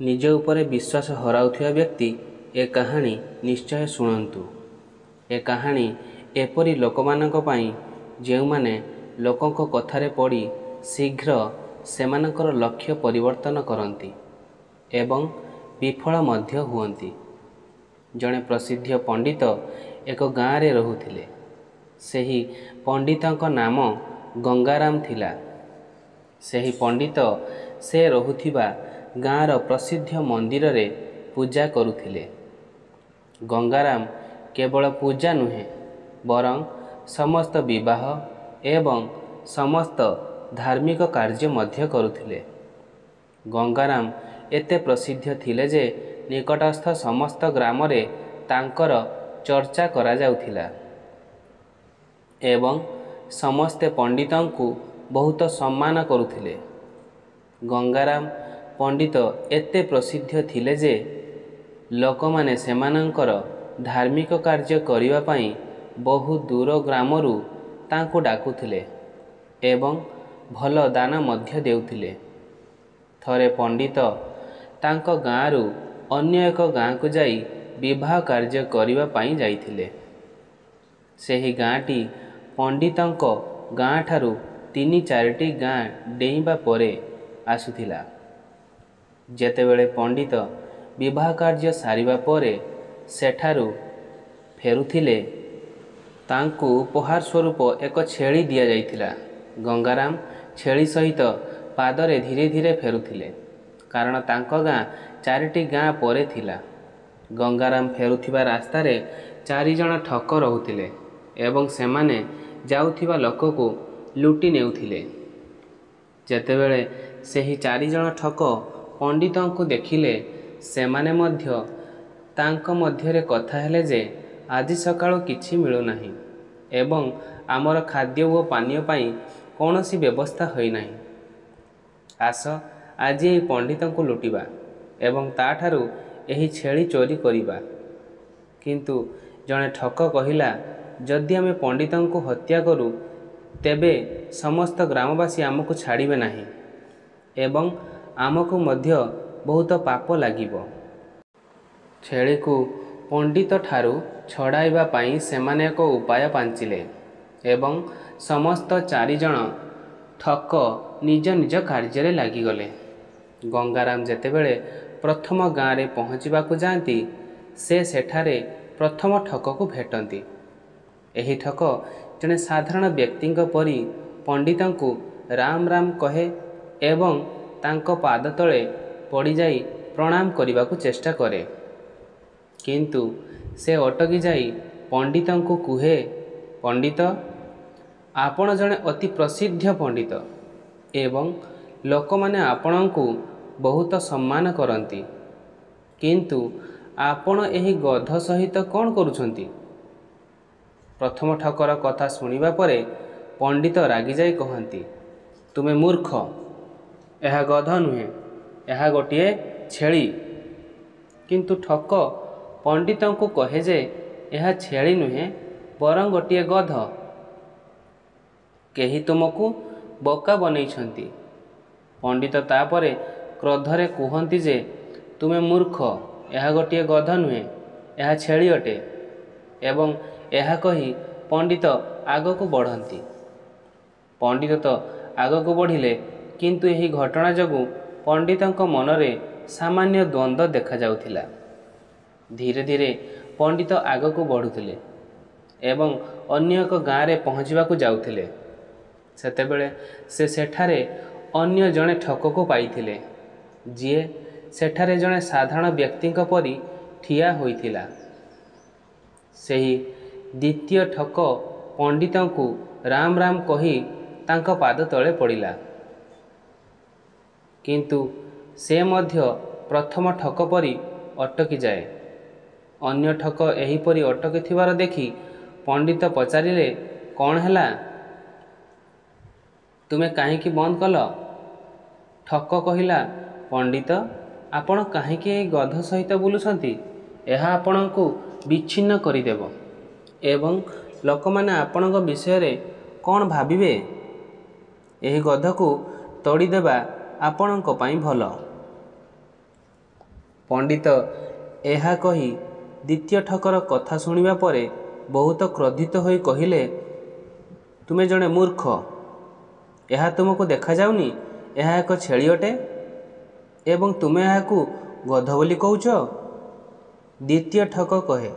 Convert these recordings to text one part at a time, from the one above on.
निज उपरे विश्वास हराउथिबा व्यक्ति ए कहानी निश्चय शुणन्तु। ए कहानी एपरी लोकमानक पई जेउमाने लोकंक कथारे पड़ी शीघ्र सेमानकर लक्ष्य परिवर्तन करती एवं विफल मध्य हुअन्ति। जड़े प्रसिद्ध पंडित एक गाँव रे रहुथिले। सेही पंडितंक नाम गंगाराम थिला। सेही पंडित से रहुथिबा गाँर प्रसिद्ध मंदिर रे पूजा करुथिले। गंगाराम केवल पूजा नुहे बरं समस्त विवाह एवं समस्त धार्मिक कार्य मध्य करुथिले। गंगाराम एते प्रसिद्ध थिले जे निकटस्थ समस्त ग्राम रे तांकर चर्चा करा जाउथिला एवं समस्ते पंडितंकु बहुत सम्मान करुथिले। गंगाराम पंडित एते प्रसिद्ध थिले जे लोकमाने सेमानंकर धार्मिक कार्य करिवा पई बहु दूर ग्रामरू तांको डाकुथिले एवं भल दान मध्य देउथिले। थरे पंडित तांको गाँरू अन्य एक गाँ को जाई विवाह कार्य करिवा पई जाइथिले। सेही गाँटी पंडितंको गाँ ठारू 3-4टी गाँ डेइबा परे आसुथिला। जेतेबेले पंडित विवाह कार्य सारिबा परे सेठारू फेरुथिले तांकु उपहार स्वरूप एक छेली दिया जाइथिला। गंगाराम छेली सहित पादरे धीरे धीरे फेरुथिले कारण तांको गाँ 4टी गाँ परे थिला। गंगाराम फेरुथिबा रास्ता रे 4 जण ठक रहुथिले एवं सेमाने जाउथिबा लोकको लुटी नेउथिले। जेतेबेले सेही 4 जण ठक पंडितंकु देखिले सेमाने मध्य तांको मध्यरे कथा हेले जे आज सकाळो किछि मिळु नाही एवं आमर खाद्य ओ पानीय पई कोनोसी व्यवस्था होई नाही। आस आज एही पंडितंकु लुटिबा एवं ताठारू एही छेली चोरी करिबा। किंतु जणे ठक कहिला जदि आमे पंडितंकु हत्या करू तेबे समस्त ग्रामवासी आमको छाड़िबे नाही एवं आमको मध्य बहुत पाप लागिबो। छेली को पंडित ठारू छड़ाइबा पई सेमाने एक उपाय पांचिले एवं समस्त 4 जण ठक निज निज कार्य रे लागिगले। गंगाराम जेतेबेले प्रथम गाँ रे पहुँचीबाकू जाती से सेठारे प्रथम ठक को भेटंती। एही ठक जने साधारण व्यक्तिंक परी पंडितंकु राम राम कहे एवं तांको पाद तले पड़ी जाई प्रणाम करिबाकू चेष्टा करे। किंतु से अटकी जाई पंडितंकु कुहे, पंडित आपण जने अति प्रसिद्ध पंडित एवं लोकमाने आपणंकु बहुत सम्मान करती, किंतु आपण एही गध सहित कौन करुछंती? प्रथम ठकर कथा शुणिबा परे पंडित रागी जाई कहंती, तुमे मूर्ख, एहा गध नुहे, एहा गोटिए छेली। किंतु ठक पंडितंकु कहे जे एहा छेली नुहे बरं गोटिए गध। केही तुमको बोका बनैछंती। पंडित तापरे क्रोधरे कुहंती जे तुमे मूर्ख, एहा गोटिए गध नुहे, एहा छेली अटे एवं एहा कही पंडित आगको बढ़ंती। पंडित तो आगको बढ़िले किंतु एही घटना जगु पंडितंक मनरे सामान्य द्वंद्व देखा जाउथिला। धीरे धीरे पंडित आगको बढ़ुथिले एवं अन्य एक गाँ रे पहुँचीबाकू जाउथिले। सेतेबेले से सेठारे अन्य जणे ठक को पाइथिले जिए सेठारे जणे साधारण व्यक्तिंक परी ठिया होइथिला। सेही द्वितीय ठक पंडितंकु राम राम कही तांको पाद तले पड़िला। किंतु से मध्य प्रथम ठक परी अटकी जाए। अन्य ठक एहीपरी अटकी थिबार देखि पंडित पचारिले, कौन हैला? तुमे काहींकी बंद कल? ठक कहिला, पंडित आपण काहींकी एही गध सहित बुलुछंती? एहा आपणंकु विच्छिन्न करिदेव एवं लोकमाने आपणक विषय रे कौन भाबिबे? एही गधको तोड़ीदेबा आपणक पई भल। ପଣ୍ଡିତ ଏହା କହି ଦ୍ୱିତୀୟ ଠକର କଥା ଶୁଣିବା ପରେ ବହୁତ କ୍ରୋଧିତ ହୋଇ କହିଲେ, ତୁମେ ଜଣେ ମୂର୍ଖ। ଏହା ତୁମକୁ ଦେଖାଯାଉନି ଏହା ଏକ ଛେଳି ଅଟେ ଏବଂ ତୁମେ ଏହାକୁ ଗଧ ବୋଲି କହୁଛ? ଦ୍ୱିତୀୟ ଠକ କହେ,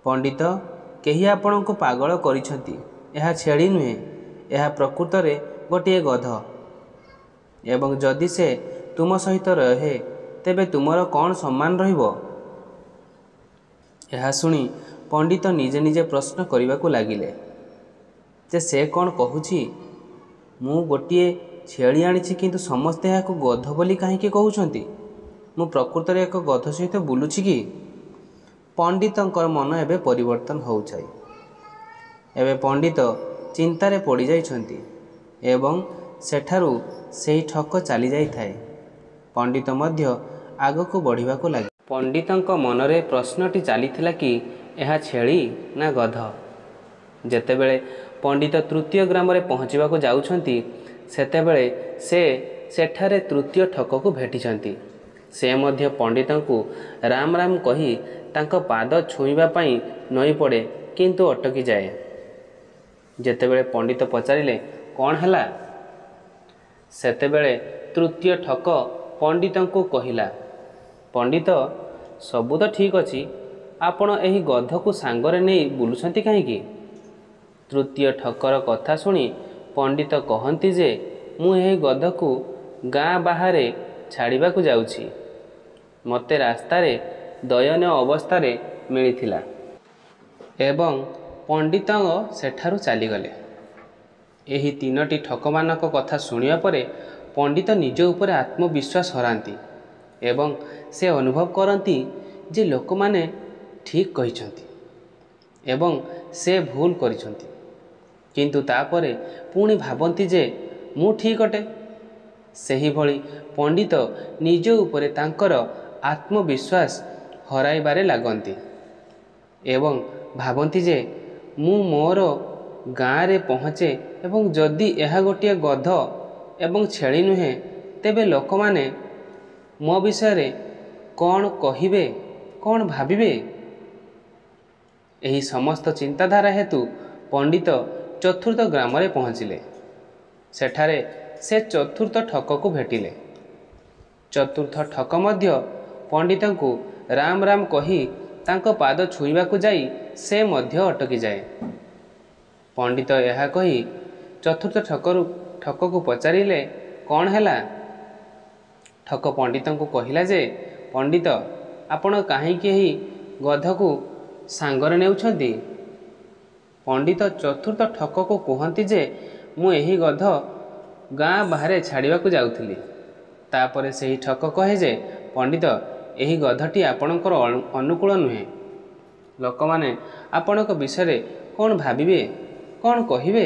ପଣ୍ଡିତ, କେହି ଆପଣଙ୍କୁ ପାଗଳ କରିଛନ୍ତି। ଏହା ଛେଳି ନୁହେଁ, ଏହା ପ୍ରକୃତରେ ଗୋଟିଏ ଗଧ ଏବଂ ଯଦି ସେ ତୁମ ସହିତ ରହେ ତେବେ ତୁମର କ'ଣ ସମ୍ମାନ ରହିବ? ଏହା ଶୁଣି ପଣ୍ଡିତ ନିଜେ ନିଜେ ପ୍ରଶ୍ନ କରିବାକୁ ଲାଗିଲେ ଯେ ସେ କ'ଣ କହୁଛି। ମୁଁ ଗୋଟିଏ ଛେଳି ଆଣିଛି କିନ୍ତୁ ସମସ୍ତେ ଏହାକୁ ଗଧ ବୋଲି କାହିଁକି କହୁଛନ୍ତି? ମୁଁ ପ୍ରକୃତରେ ଏକ ଗଧ ସହିତ ବୁଲୁଛି କି? ପଣ୍ଡିତଙ୍କର ମନ ଏବେ ପରିବର୍ତ୍ତନ ହେଉଥାଏ। ଏବେ ପଣ୍ଡିତ ଚିନ୍ତାରେ ପଡ଼ିଯାଇଛନ୍ତି ଏବଂ ସେଠାରୁ ସେହି ଠକ ଚାଲିଯାଇଥାଏ। ପଣ୍ଡିତ ମଧ୍ୟ ଆଗକୁ ବଢ଼ିବାକୁ ଲାଗେ। ପଣ୍ଡିତଙ୍କ ମନରେ ପ୍ରଶ୍ନଟି ଚାଲିଥିଲା କି ଏହା ଛେଳି ନା ଗଧ। ଯେତେବେଳେ ପଣ୍ଡିତ ତୃତୀୟ ଗ୍ରାମରେ ପହଞ୍ଚିବାକୁ ଯାଉଛନ୍ତି ସେତେବେଳେ ସେ ସେଠାରେ ତୃତୀୟ ଠକକୁ ଭେଟିଛନ୍ତି। ସେ ମଧ୍ୟ ପଣ୍ଡିତଙ୍କୁ ରାମ ରାମ କହି ତାଙ୍କ ପାଦ ଛୁଇଁବା ପାଇଁ ନଇଁପଡ଼େ କିନ୍ତୁ ଅଟକିଯାଏ। ଯେତେବେଳେ ପଣ୍ଡିତ ପଚାରିଲେ, କ'ଣ ହେଲା? ସେତେବେଳେ ତୃତୀୟ ଠକ ପଣ୍ଡିତଙ୍କୁ କହିଲା, ପଣ୍ଡିତ, ସବୁ ତ ଠିକ୍ ଅଛି, ଆପଣ ଏହି ଗଧକୁ ସାଙ୍ଗରେ ନେଇ ବୁଲୁଛନ୍ତି କାହିଁକି? ତୃତୀୟ ଠକର କଥା ଶୁଣି ପଣ୍ଡିତ କହନ୍ତି ଯେ ମୁଁ ଏହି ଗଧକୁ ଗାଁ ବାହାରେ ଛାଡ଼ିବାକୁ ଯାଉଛି। ମୋତେ ରାସ୍ତାରେ ଦୟନୀୟ ଅବସ୍ଥାରେ ମିଳିଥିଲା ଏବଂ ପଣ୍ଡିତ ସେଠାରୁ ଚାଲିଗଲେ। ଏହି ତିନୋଟି ଠକମାନଙ୍କ କଥା ଶୁଣିବା ପରେ ପଣ୍ଡିତ ନିଜ ଉପରେ ଆତ୍ମବିଶ୍ୱାସ ହରାନ୍ତି ଏବଂ ସେ ଅନୁଭବ କରନ୍ତି ଯେ ଲୋକମାନେ ଠିକ୍ କହିଛନ୍ତି ଏବଂ ସେ ଭୁଲ କରିଛନ୍ତି। କିନ୍ତୁ ତାପରେ ପୁଣି ଭାବନ୍ତି ଯେ ମୁଁ ଠିକ୍ ଅଟେ। ସେହିଭଳି ପଣ୍ଡିତ ନିଜ ଉପରେ ତାଙ୍କର ଆତ୍ମବିଶ୍ୱାସ ହରାଇବାରେ ଲାଗନ୍ତି ଏବଂ ଭାବନ୍ତି ଯେ ମୁଁ ମୋର ଗାଁରେ ପହଞ୍ଚେ ଏବଂ ଯଦି ଏହା ଗୋଟିଏ ଗଧ ଏବଂ ଛେଳି ନୁହେଁ ତେବେ ଲୋକମାନେ ମୋ ବିଷୟରେ କ'ଣ କହିବେ, କ'ଣ ଭାବିବେ? ଏହି ସମସ୍ତ ଚିନ୍ତାଧାରା ହେତୁ ପଣ୍ଡିତ ଚତୁର୍ଥ ଗ୍ରାମରେ ପହଞ୍ଚିଲେ। ସେଠାରେ ସେ ଚତୁର୍ଥ ଠକକୁ ଭେଟିଲେ। ଚତୁର୍ଥ ଠକ ମଧ୍ୟ ପଣ୍ଡିତଙ୍କୁ ରାମ ରାମ କହି ତାଙ୍କ ପାଦ ଛୁଇଁବାକୁ ଯାଇ ସେ ମଧ୍ୟ ଅଟକିଯାଏ। ପଣ୍ଡିତ ଏହା କହି ଚତୁର୍ଥ ଠକକୁ ପଚାରିଲେ, କ'ଣ ହେଲା? ଠକ ପଣ୍ଡିତଙ୍କୁ କହିଲା ଯେ, ପଣ୍ଡିତ, ଆପଣ କାହିଁକି ଏହି ଗଧକୁ ସାଙ୍ଗରେ ନେଉଛନ୍ତି? ପଣ୍ଡିତ ଚତୁର୍ଥ ଠକକୁ କୁହନ୍ତି ଯେ ମୁଁ ଏହି ଗଧ ଗାଁ ବାହାରେ ଛାଡ଼ିବାକୁ ଯାଉଥିଲି। ତାପରେ ସେହି ଠକ କହେ ଯେ, ପଣ୍ଡିତ, ଏହି ଗଧଟି ଆପଣଙ୍କର ଅନୁକୂଳ ନୁହେଁ। ଲୋକମାନେ ଆପଣଙ୍କ ବିଷୟରେ କ'ଣ ଭାବିବେ, କ'ଣ କହିବେ?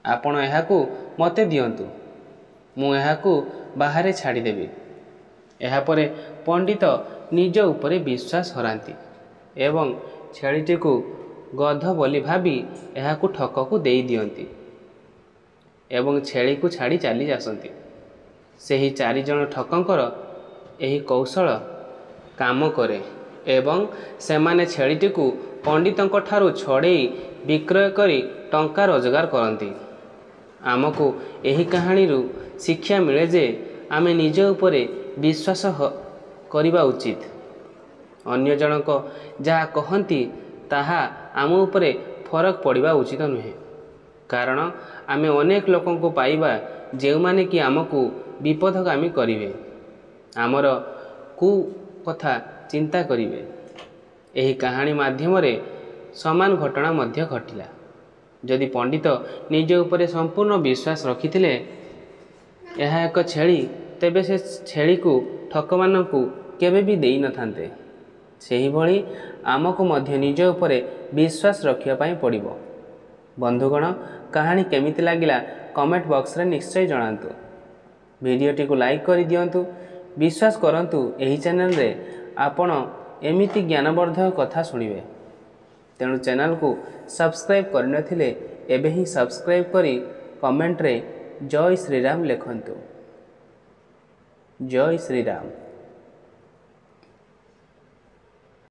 ଆପଣ ଏହାକୁ ମୋତେ ଦିଅନ୍ତୁ, ମୁଁ ଏହାକୁ ବାହାରେ ଛାଡ଼ିଦେବି। ଏହାପରେ ପଣ୍ଡିତ ନିଜ ଉପରେ ବିଶ୍ୱାସ ହରାନ୍ତି ଏବଂ ଛେଳିଟିକୁ ଗଧ ବୋଲି ଭାବି ଏହାକୁ ଠକକୁ ଦେଇ ଦିଅନ୍ତି ଏବଂ ଛେଳିକୁ ଛାଡ଼ି ଚାଲି ଆସନ୍ତି। ସେହି ଚାରିଜଣ ଠକଙ୍କର ଏହି କୌଶଳ କାମ କରେ ଏବଂ ସେମାନେ ଛେଳିଟିକୁ ପଣ୍ଡିତଙ୍କ ଠାରୁ ଛଡ଼େଇ ବିକ୍ରୟ କରି ଟଙ୍କା ରୋଜଗାର କରନ୍ତି। ଆମକୁ ଏହି କାହାଣୀରୁ ଶିକ୍ଷା ମିଳେ ଯେ ଆମେ ନିଜ ଉପରେ ବିଶ୍ୱାସ କରିବା ଉଚିତ। ଅନ୍ୟ ଜଣକ ଯାହା କହନ୍ତି ତାହା ଆମ ଉପରେ ଫରକ ପଡ଼ିବା ଉଚିତ ନୁହେଁ, କାରଣ ଆମେ ଅନେକ ଲୋକଙ୍କୁ ପାଇବା ଯେଉଁମାନେ କି ଆମକୁ ବିପଦଗାମୀ କରିବେ, ଆମର କଥା ଚିନ୍ତା କରିବେ। ଏହି କାହାଣୀ ମାଧ୍ୟମରେ ସମାନ ଘଟଣା ମଧ୍ୟ ଘଟିଲା। ଯଦି ପଣ୍ଡିତ ନିଜ ଉପରେ ସମ୍ପୂର୍ଣ୍ଣ ବିଶ୍ୱାସ ରଖିଥିଲେ ଏହା ଏକ ଛେଳି, ତେବେ ସେ ଛେଳିକୁ ଠକମାନଙ୍କୁ କେବେ ବି ଦେଇନଥାନ୍ତେ। ସେହିଭଳି ଆମକୁ ମଧ୍ୟ ନିଜ ଉପରେ ବିଶ୍ୱାସ ରଖିବା ପାଇଁ ପଡ଼ିବ। ବନ୍ଧୁଗଣ, କାହାଣୀ କେମିତି ଲାଗିଲା କମେଣ୍ଟ ବକ୍ସରେ ନିଶ୍ଚୟ ଜଣାନ୍ତୁ। ଭିଡ଼ିଓଟିକୁ ଲାଇକ୍ କରିଦିଅନ୍ତୁ। ବିଶ୍ୱାସ କରନ୍ତୁ ଏହି ଚ୍ୟାନେଲରେ ଆପଣ ଏମିତି ଜ୍ଞାନବର୍ଦ୍ଧକ କଥା ଶୁଣିବେ। ତେଣୁ ଚ୍ୟାନେଲକୁ ସବସ୍କ୍ରାଇବ୍ କରିନଥିଲେ ଏବେ ହିଁ ସବସ୍କ୍ରାଇବ୍ କରି କମେଣ୍ଟରେ ଜୟ ଶ୍ରୀରାମ ଲେଖନ୍ତୁ। ଜୟ ଶ୍ରୀରାମ।